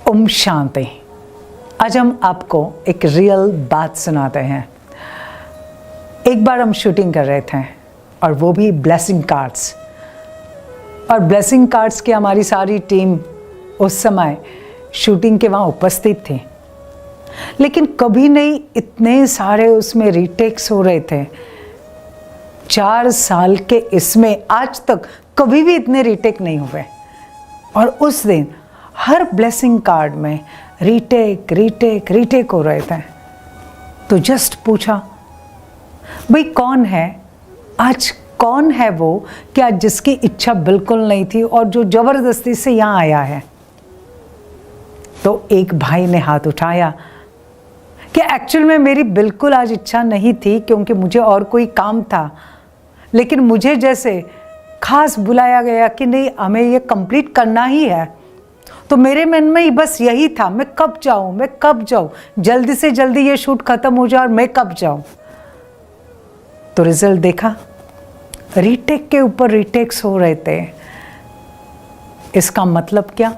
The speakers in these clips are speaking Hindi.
ओम शांति। आज हम आपको एक रियल बात सुनाते हैं। एक बार हम शूटिंग कर रहे थे और वो भी ब्लेसिंग कार्ड्स, और ब्लेसिंग कार्ड्स की हमारी सारी टीम उस समय शूटिंग के वहाँ उपस्थित थी। लेकिन कभी नहीं इतने सारे उसमें रीटेक्स हो रहे थे। 4 साल के इसमें आज तक कभी भी इतने रीटेक नहीं हुए। और उस दिन हर ब्लेसिंग कार्ड में रीटेक हो रहे थे। तो जस्ट पूछा, भाई कौन है आज, कौन है वो कि आज जिसकी इच्छा बिल्कुल नहीं थी और जो जबरदस्ती से यहाँ आया है। तो एक भाई ने हाथ उठाया कि एक्चुअल में मेरी बिल्कुल आज इच्छा नहीं थी, क्योंकि मुझे और कोई काम था। लेकिन मुझे जैसे खास बुलाया गया कि नहीं, हमें ये कंप्लीट करना ही है। तो मेरे मन में ही बस यही था, मैं कब जाऊं, जल्दी से जल्दी ये शूट खत्म हो जाए और मैं कब जाऊं। तो रिजल्ट देखा, रीटेक के ऊपर रीटेक्स हो रहे थे। इसका मतलब क्या?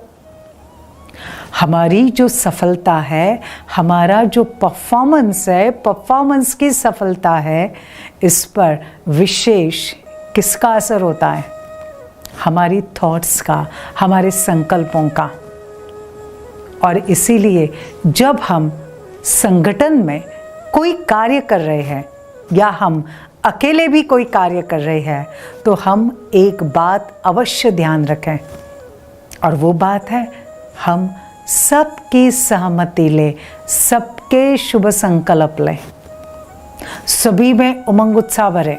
हमारी जो सफलता है, हमारा जो परफॉर्मेंस है, परफॉर्मेंस की सफलता है, इस पर विशेष किसका असर होता है? हमारी थॉट्स का, हमारे संकल्पों का। और इसीलिए जब हम संगठन में कोई कार्य कर रहे हैं या हम अकेले भी कोई कार्य कर रहे हैं, तो हम एक बात अवश्य ध्यान रखें, और वो बात है हम सबकी सहमति लें, सबके शुभ संकल्प लें, सभी में उमंग उत्साह भरे,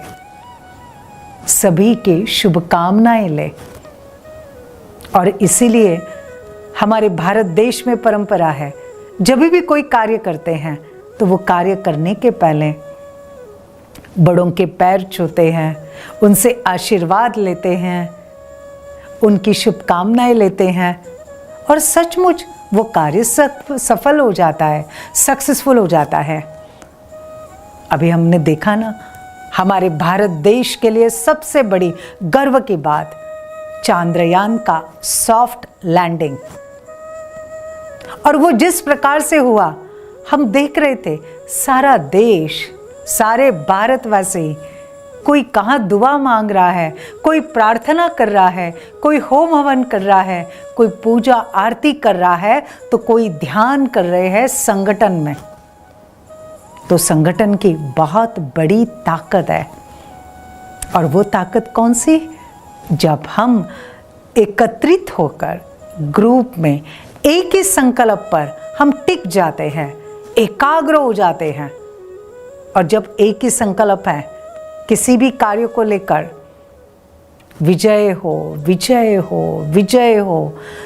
सभी की शुभकामनाएं ले। और इसीलिए हमारे भारत देश में परंपरा है, जब भी कोई कार्य करते हैं तो वो कार्य करने के पहले बड़ों के पैर छूते हैं, उनसे आशीर्वाद लेते हैं, उनकी शुभकामनाएं लेते हैं, और सचमुच वो कार्य सफल हो जाता है, सक्सेसफुल हो जाता है। अभी हमने देखा ना, हमारे भारत देश के लिए सबसे बड़ी गर्व की बात, चांद्रयान का सॉफ्ट लैंडिंग। और वो जिस प्रकार से हुआ, हम देख रहे थे, सारा देश, सारे भारतवासी, कोई कहाँ दुआ मांग रहा है, कोई प्रार्थना कर रहा है, कोई होम हवन कर रहा है, कोई पूजा आरती कर रहा है, तो कोई ध्यान कर रहे हैं संगठन में। तो संगठन की बहुत बड़ी ताकत है। और वो ताकत कौन सी? जब हम एकत्रित होकर ग्रुप में एक ही संकल्प पर हम टिक जाते हैं, एकाग्र हो जाते हैं। और जब एक ही संकल्प है किसी भी कार्य को लेकर, विजय हो, विजय हो, विजय हो,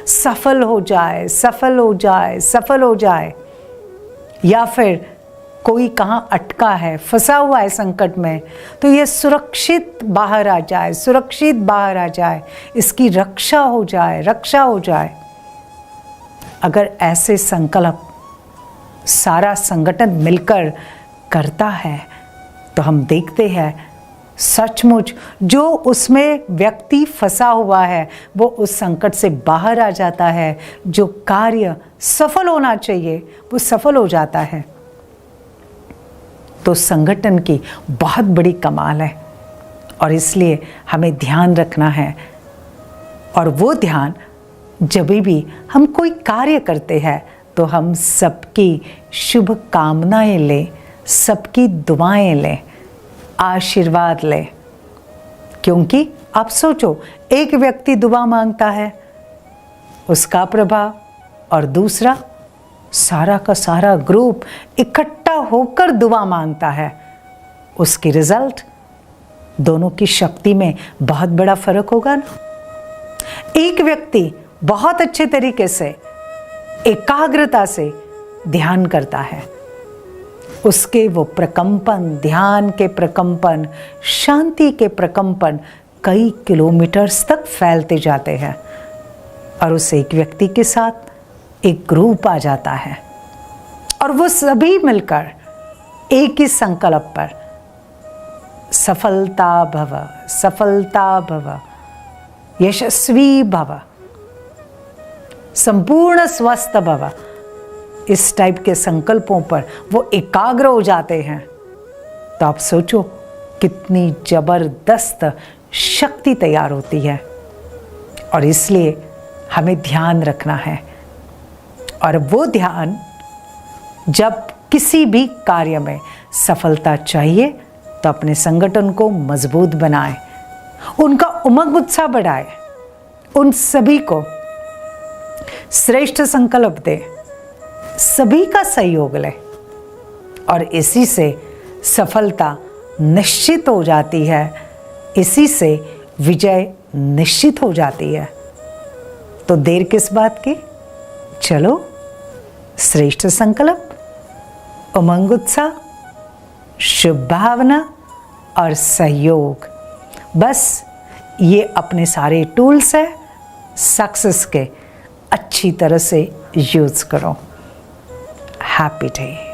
सफल हो जाए, सफल हो जाए, सफल हो जाए, या फिर कोई कहाँ अटका है, फंसा हुआ है संकट में, तो ये सुरक्षित बाहर आ जाए, सुरक्षित बाहर आ जाए, इसकी रक्षा हो जाए, रक्षा हो जाए। अगर ऐसे संकल्प सारा संगठन मिलकर करता है, तो हम देखते हैं सचमुच जो उसमें व्यक्ति फंसा हुआ है वो उस संकट से बाहर आ जाता है। जो कार्य सफल होना चाहिए वो सफल हो जाता है। तो संगठन की बहुत बड़ी कमाल है, और इसलिए हमें ध्यान रखना है। और वो ध्यान, जब भी हम कोई कार्य करते हैं तो हम सबकी शुभ कामनाएं लें, सबकी दुआएं लें, आशीर्वाद लें। क्योंकि आप सोचो, एक व्यक्ति दुआ मांगता है, उसका प्रभाव, और दूसरा सारा का सारा ग्रुप इकट्ठा होकर दुआ मांगता है, उसकी रिजल्ट, दोनों की शक्ति में बहुत बड़ा फर्क होगा ना। एक व्यक्ति बहुत अच्छे तरीके से, एकाग्रता से ध्यान करता है, उसके वो प्रकंपन, ध्यान के प्रकंपन, शांति के प्रकंपन कई किलोमीटर्स तक फैलते जाते हैं। और उस एक व्यक्ति के साथ एक ग्रुप आ जाता है, और वो सभी मिलकर एक ही संकल्प पर, सफलता भव, सफलता भव, यशस्वी भव, संपूर्ण स्वस्थ भव, इस टाइप के संकल्पों पर वो एकाग्र हो जाते हैं, तो आप सोचो कितनी जबरदस्त शक्ति तैयार होती है। और इसलिए हमें ध्यान रखना है, और वो ध्यान जब किसी भी कार्य में सफलता चाहिए तो अपने संगठन को मजबूत बनाए, उनका उमंग उत्साह बढ़ाए, उन सभी को श्रेष्ठ संकल्प दे, सभी का सहयोग ले, और इसी से सफलता निश्चित हो जाती है, इसी से विजय निश्चित हो जाती है। तो देर किस बात की, चलो श्रेष्ठ संकल्प, उमंग उत्साह, शुभ भावना और सहयोग, बस ये अपने सारे टूल्स है सक्सेस के, अच्छी तरह से यूज करो। Happy day.